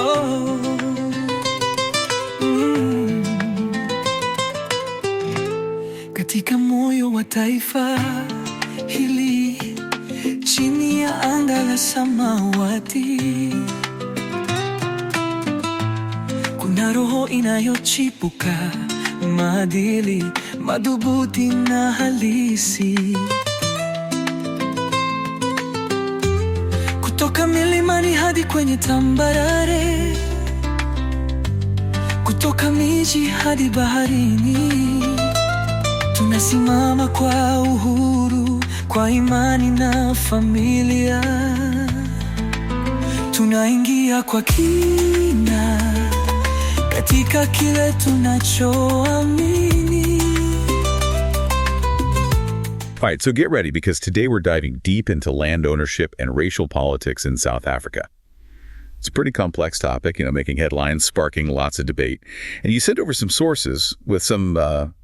oh. Mm. Katika moyo wa taifa hili, chini ya anga la samawati, kuna roho inayochipuka, maadili madhubuti na halisi. Kutoka milimani hadi kwenye tambarare, kutoka miji hadi baharini, tunasimama kwa uhuru, kwa imani na familia. Tunaingia kwa kina katika kile tunachoamini. All right, so get ready, because today we're diving deep into land ownership and racial politics in South Africa. It's a pretty complex topic, making headlines, sparking lots of debate. And you sent over some sources with some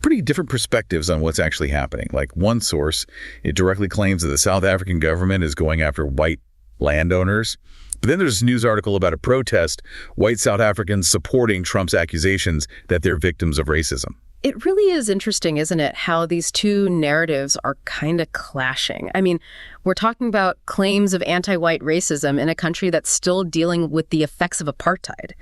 pretty different perspectives on what's actually happening. Like one source, it directly claims that the South African government is going after white landowners. But then there's a news article about a protest, white South Africans supporting Trump's accusations that they're victims of racism. It really is interesting, isn't it, how these two narratives are kind of clashing. I mean, we're talking about claims of anti-white racism in a country that's still dealing with the effects of apartheid.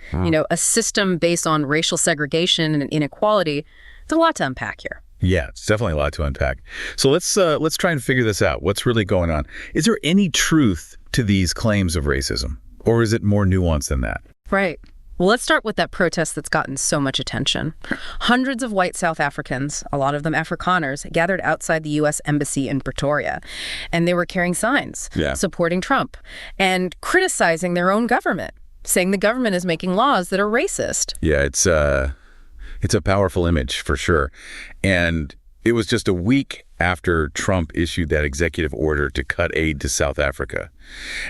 A system based on racial segregation and inequality. It's a lot to unpack here. Yeah, it's definitely a lot to unpack. So let's try and figure this out. What's really going on? Is there any truth to these claims of racism? Or is it more nuanced than that? Right. Well, let's start with that protest that's gotten so much attention. Hundreds of white South Africans, a lot of them Afrikaners, gathered outside the U.S. Embassy in Pretoria. And they were carrying signs supporting Trump and criticizing their own government, saying the government is making laws that are racist. Yeah, it's a powerful image for sure. And it was just a week after Trump issued that executive order to cut aid to South Africa.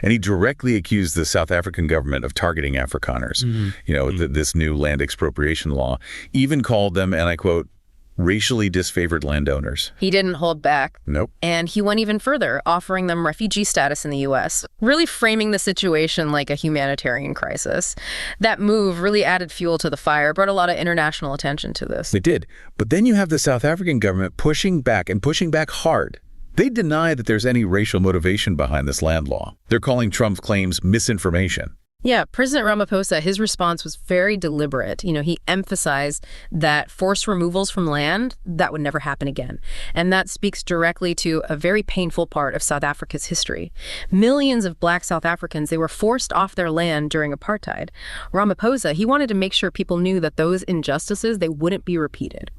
And he directly accused the South African government of targeting Afrikaners. This new land expropriation law, even called them, and I quote, racially disfavored landowners. He didn't hold back. Nope. And he went even further, offering them refugee status in the U.S., really framing the situation like a humanitarian crisis. That move really added fuel to the fire, brought a lot of international attention to this. It did. But then you have the South African government pushing back hard. They deny that there's any racial motivation behind this land law. They're calling Trump's claims misinformation. Yeah, President Ramaphosa, his response was very deliberate. He emphasized that forced removals from land, that would never happen again. And that speaks directly to a very painful part of South Africa's history. Millions of Black South Africans, they were forced off their land during apartheid. Ramaphosa, he wanted to make sure people knew that those injustices, they wouldn't be repeated.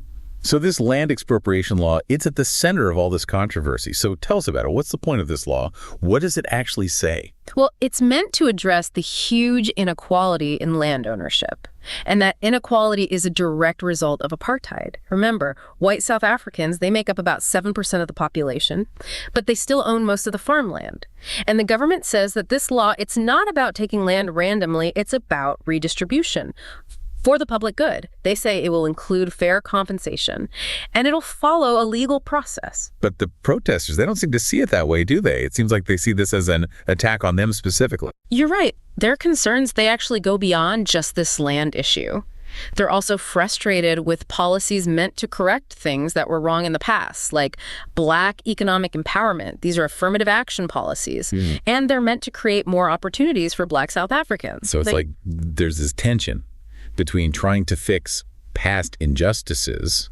So this land expropriation law, it's at the center of all this controversy. So tell us about it. What's the point of this law? What does it actually say? Well, it's meant to address the huge inequality in land ownership. And that inequality is a direct result of apartheid. Remember, white South Africans, they make up about 7% of the population, but they still own most of the farmland. And the government says that this law, it's not about taking land randomly, it's about redistribution. For the public good. They say it will include fair compensation, and it'll follow a legal process. But the protesters, they don't seem to see it that way, do they? It seems like they see this as an attack on them specifically. You're right. Their concerns, they actually go beyond just this land issue. They're also frustrated with policies meant to correct things that were wrong in the past, like Black economic empowerment. These are affirmative action policies, and they're meant to create more opportunities for Black South Africans. So it's like there's this tension between trying to fix past injustices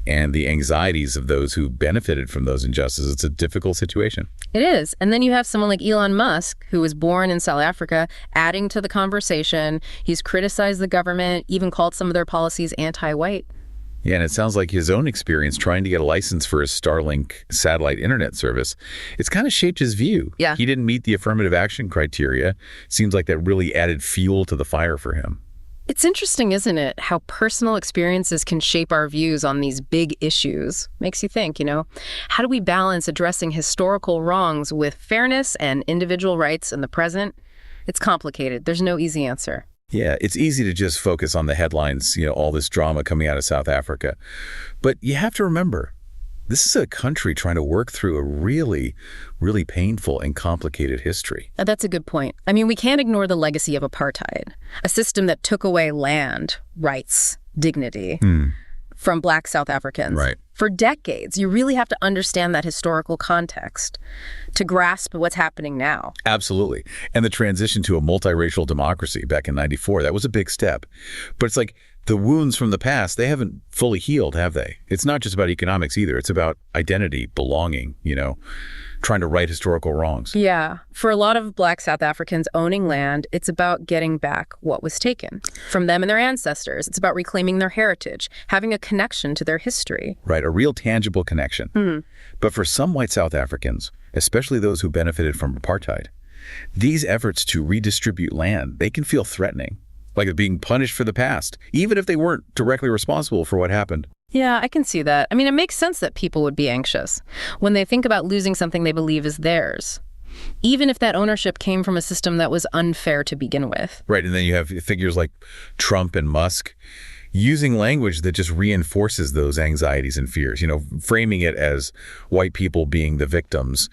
and the anxieties of those who benefited from those injustices. It's a difficult situation. It is. And then you have someone like Elon Musk, who was born in South Africa, adding to the conversation. He's criticized the government, even called some of their policies anti-white. Yeah, and it sounds like his own experience trying to get a license for his Starlink satellite internet service, it's kind of shaped his view. Yeah. He didn't meet the affirmative action criteria. Seems like that really added fuel to the fire for him. It's interesting, isn't it, how personal experiences can shape our views on these big issues. Makes you think, how do we balance addressing historical wrongs with fairness and individual rights in the present? It's complicated. There's no easy answer. Yeah, it's easy to just focus on the headlines, all this drama coming out of South Africa. But you have to remember, This is a country trying to work through a really, really painful and complicated history. That's a good point. I mean, we can't ignore the legacy of apartheid, a system that took away land, rights, dignity from Black South Africans. Right. For decades, you really have to understand that historical context to grasp what's happening now. Absolutely. And the transition to a multiracial democracy back in '94, that was a big step. But it's like the wounds from the past, they haven't fully healed, have they? It's not just about economics either. It's about identity, belonging, trying to right historical wrongs. Yeah. For a lot of Black South Africans owning land, it's about getting back what was taken from them and their ancestors. It's about reclaiming their heritage, having a connection to their history. Right, a real tangible connection. But for some white South Africans, especially those who benefited from apartheid, these efforts to redistribute land, they can feel threatening, like being punished for the past, even if they weren't directly responsible for what happened. Yeah, I can see that. I mean, it makes sense that people would be anxious when they think about losing something they believe is theirs, even if that ownership came from a system that was unfair to begin with. Right, and then you have figures like Trump and Musk using language that just reinforces those anxieties and fears, framing it as white people being the victims.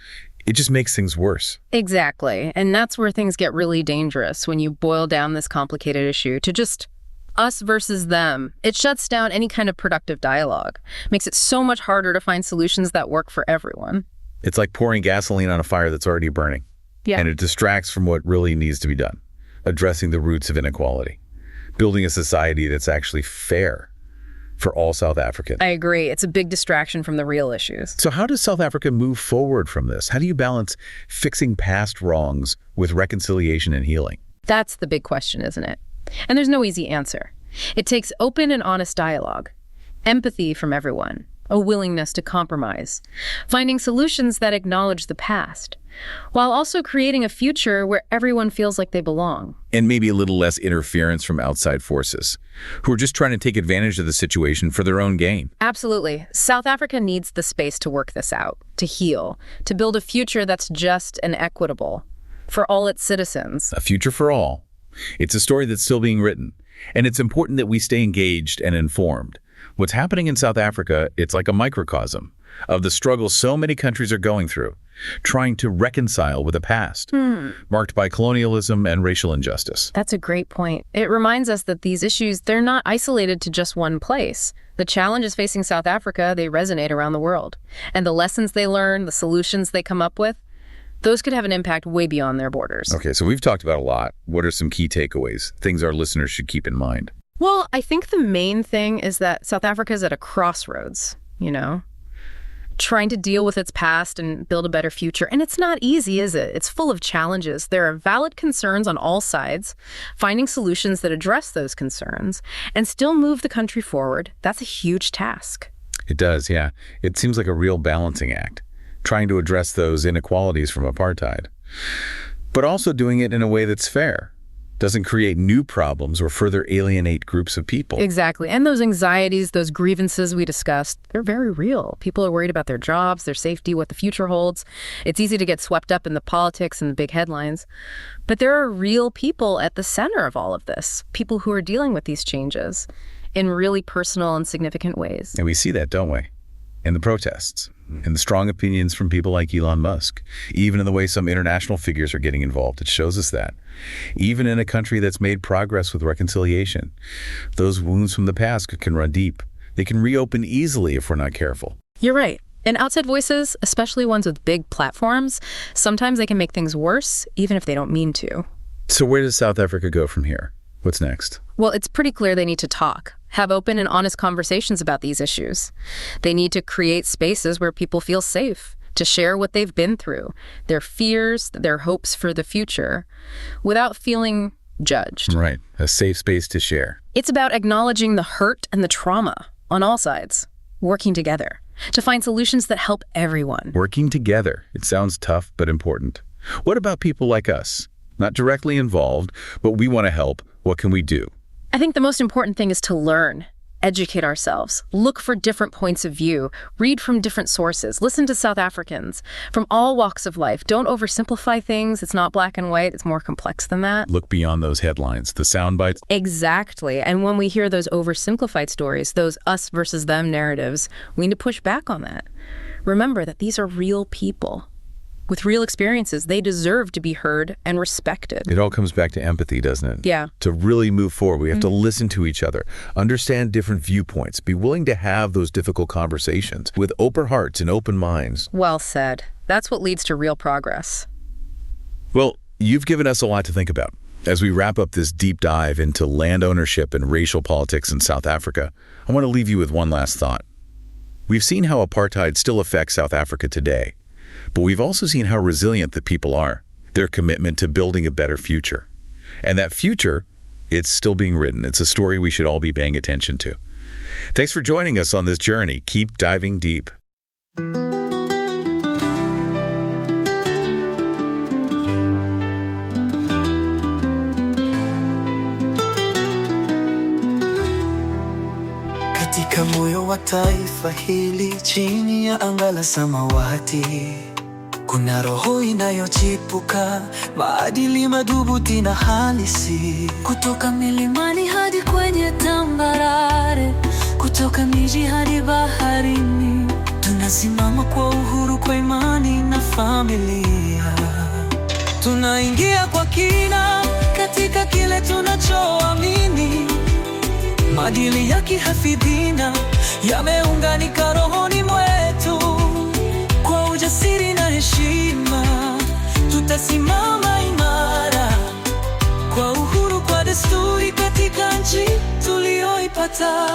It just makes things worse. Exactly. And that's where things get really dangerous when you boil down this complicated issue to just us versus them. It shuts down any kind of productive dialogue, makes it so much harder to find solutions that work for everyone. It's like pouring gasoline on a fire that's already burning. Yeah. And it distracts from what really needs to be done, addressing the roots of inequality, building a society that's actually fair for all South Africans. I agree. It's a big distraction from the real issues. So how does South Africa move forward from this? How do you balance fixing past wrongs with reconciliation and healing? That's the big question, isn't it? And there's no easy answer. It takes open and honest dialogue, empathy from everyone, a willingness to compromise, finding solutions that acknowledge the past, while also creating a future where everyone feels like they belong. And maybe a little less interference from outside forces who are just trying to take advantage of the situation for their own gain. Absolutely. South Africa needs the space to work this out, to heal, to build a future that's just and equitable for all its citizens. A future for all. It's a story that's still being written, and it's important that we stay engaged and informed. What's happening in South Africa, it's like a microcosm of the struggles so many countries are going through, trying to reconcile with a past marked by colonialism and racial injustice. That's a great point. It reminds us that these issues, they're not isolated to just one place. The challenges facing South Africa, they resonate around the world. And the lessons they learn, the solutions they come up with, those could have an impact way beyond their borders. Okay, so we've talked about a lot. What are some key takeaways, things our listeners should keep in mind? Well, I think the main thing is that South Africa is at a crossroads, trying to deal with its past and build a better future. And it's not easy, is it? It's full of challenges. There are valid concerns on all sides. Finding solutions that address those concerns and still move the country forward, that's a huge task. It does, yeah. It seems like a real balancing act, trying to address those inequalities from apartheid, but also doing it in a way that's fair, doesn't create new problems or further alienate groups of people. Exactly. And those anxieties, those grievances we discussed, they're very real. People are worried about their jobs, their safety, what the future holds. It's easy to get swept up in the politics and the big headlines. But there are real people at the center of all of this, people who are dealing with these changes in really personal and significant ways. And we see that, don't we? In the protests, in the strong opinions from people like Elon Musk, even in the way some international figures are getting involved. It shows us that. Even in a country that's made progress with reconciliation, those wounds from the past can run deep. They can reopen easily if we're not careful. You're right. And outside voices, especially ones with big platforms, sometimes they can make things worse, even if they don't mean to. So where does South Africa go from here? What's next? Well, it's pretty clear they need to talk, have open and honest conversations about these issues. They need to create spaces where people feel safe to share what they've been through, their fears, their hopes for the future, without feeling judged. Right, a safe space to share. It's about acknowledging the hurt and the trauma on all sides, working together to find solutions that help everyone. Working together. It sounds tough, but important. What about people like us? Not directly involved, but we want to help. What can we do? I think the most important thing is to learn educate ourselves, look for different points of view, read from different sources, listen to South Africans from all walks of life. Don't oversimplify things. It's not black and white. It's more complex than that. Look beyond those headlines, the sound bites. Exactly. And when we hear those oversimplified stories, those us versus them narratives, we need to push back on that. Remember that these are real people with real experiences. They deserve to be heard and respected. It all comes back to empathy, doesn't it? Yeah. To really move forward, we have to listen to each other, understand different viewpoints, be willing to have those difficult conversations with open hearts and open minds. Well said. That's what leads to real progress. Well, you've given us a lot to think about. As we wrap up this deep dive into land ownership and racial politics in South Africa, I want to leave you with one last thought. We've seen how apartheid still affects South Africa today, but we've also seen how resilient the people are, their commitment to building a better future. And that future, it's still being written. It's a story we should all be paying attention to. Thanks for joining us on this journey. Keep diving deep. Katika moyo wa taifa hili, chini ya anga la samawati, kuna roho inayochipuka, maadili madhubuti na halisi. Kutoka milimani hadi kwenye tambarare, kutoka miji hadi baharini, tunasimama kwa uhuru, kwa imani na familia. Tunaingia kwa kina katika kile tunachoamini. Maadili ya kihafidhina yameunganika rohoni mwetu. Kwa ujasiri na heshima tutasimama imara, kwa uhuru, kwa desturi, katika nchi tuliyoipata.